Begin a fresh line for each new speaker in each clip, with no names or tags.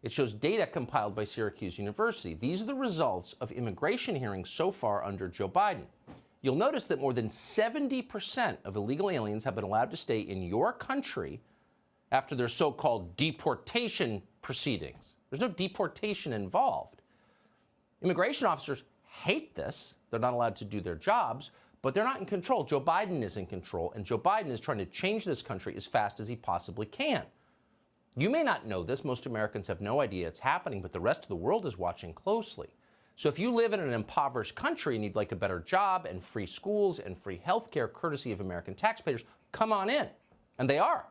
It shows data compiled by Syracuse University. These are the results of immigration hearings so far under Joe Biden. You'll notice that more than 70% of illegal aliens have been allowed to stay in your country after their so-called deportation proceedings. There's no deportation involved. Immigration officers hate this. They're not allowed to do their jobs, but they're not in control. Joe Biden is in control, and Joe Biden is trying to change this country as fast as he possibly can. You may not know this. Most Americans have no idea it's happening, but the rest of the world is watching closely. So if you live in an impoverished country and you'd like a better job and free schools and free health care courtesy of American taxpayers, come on in. And they are.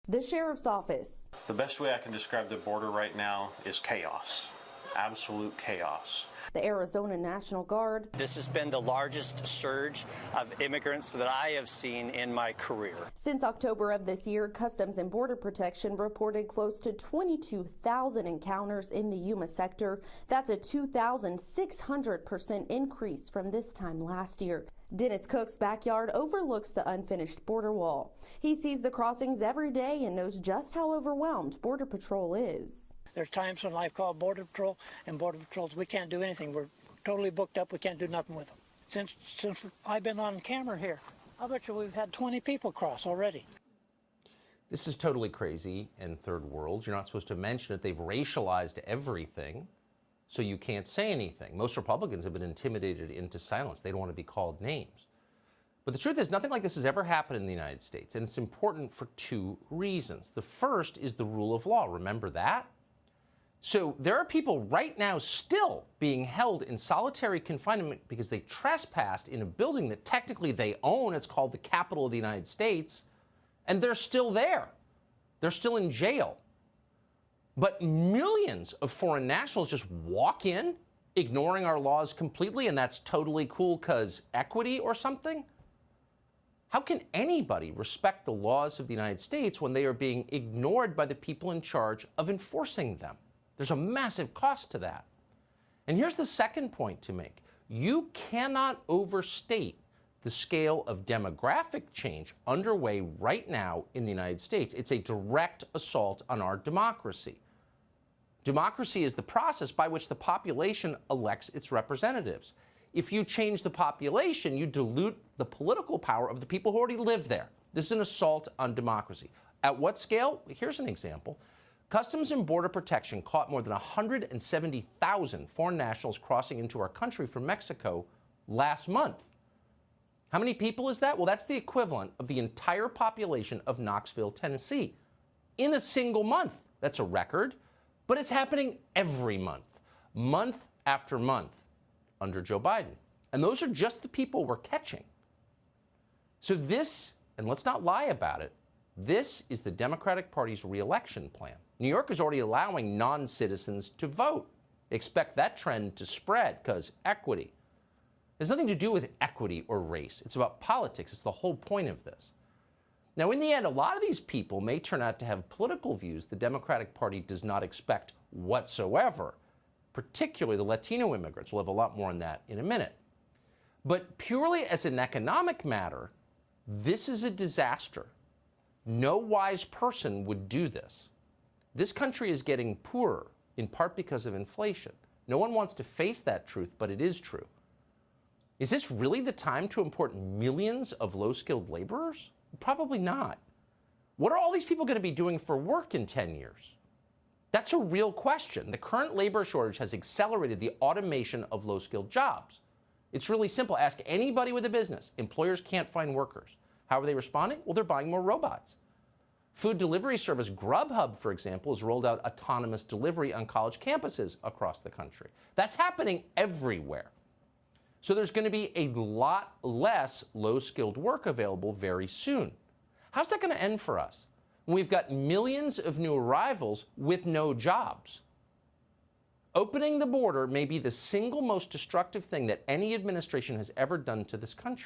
The sheriff's office.
The best way I can describe the border right now is chaos. Absolute chaos.
The Arizona National Guard.
This has been the largest surge of immigrants that I have seen in my career.
Since October of this year, Customs and Border Protection reported close to 22,000 encounters in the Yuma sector. That's a 2,600% increase from this time last year. Dennis Cook's backyard overlooks the unfinished border wall. He sees the crossings every day and knows just how overwhelmed Border Patrol is.
There's times when I've called Border Patrol, and Border Patrols, we can't do anything. We're totally booked up. We can't do nothing with them. Since I've been on camera here, I bet you we've had 20 people cross already.
This is totally crazy in third world. You're not supposed to mention it. They've racialized everything, so you can't say anything. Most Republicans have been intimidated into silence. They don't want to be called names. But the truth is, nothing like this has ever happened in the United States, and it's important for two reasons. The first is the rule of law. Remember that? So there are people right now still being held in solitary confinement because they trespassed in a building that technically they own. It's called the Capitol of the United States, and they're still there. They're still in jail. But millions of foreign nationals just walk in, ignoring our laws completely, and that's totally cool because equity or something? How can anybody respect the laws of the United States when they are being ignored by the people in charge of enforcing them? There's a massive cost to that. And here's the second point to make. You cannot overstate the scale of demographic change underway right now in the United States. It's a direct assault on our democracy. Democracy is the process by which the population elects its representatives. If you change the population, you dilute the political power of the people who already live there. This is an assault on democracy. At what scale? Here's an example. Customs and Border Protection caught more than 170,000 foreign nationals crossing into our country from Mexico last month. How many people is that? Well, that's the equivalent of the entire population of Knoxville, Tennessee, in a single month. That's a record, but it's happening every month after month, under Joe Biden. And those are just the people we're catching. So this, and let's not lie about it, this is the Democratic Party's re-election plan. New York is already allowing non-citizens to vote. Expect that trend to spread because equity. It has nothing to do with equity or race. It's about politics. It's the whole point of this. Now, in the end, a lot of these people may turn out to have political views the Democratic Party does not expect whatsoever, particularly the Latino immigrants. We'll have a lot more on that in a minute. But purely as an economic matter, this is a disaster. No wise person would do this. This country is getting poorer, in part because of inflation. No one wants to face that truth, but it is true. Is this really the time to import millions of low-skilled laborers? Probably not. What are all these people going to be doing for work in 10 years? That's a real question. The current labor shortage has accelerated the automation of low-skilled jobs. It's really simple. Ask anybody with a business. Employers can't find workers. How are they responding? Well, they're buying more robots. Food delivery service Grubhub, for example, has rolled out autonomous delivery on college campuses across the country. That's happening everywhere. So there's going to be a lot less low-skilled work available very soon. How's that going to end for us when we've got millions of new arrivals with no jobs? Opening the border may be the single most destructive thing that any administration has ever done to this country.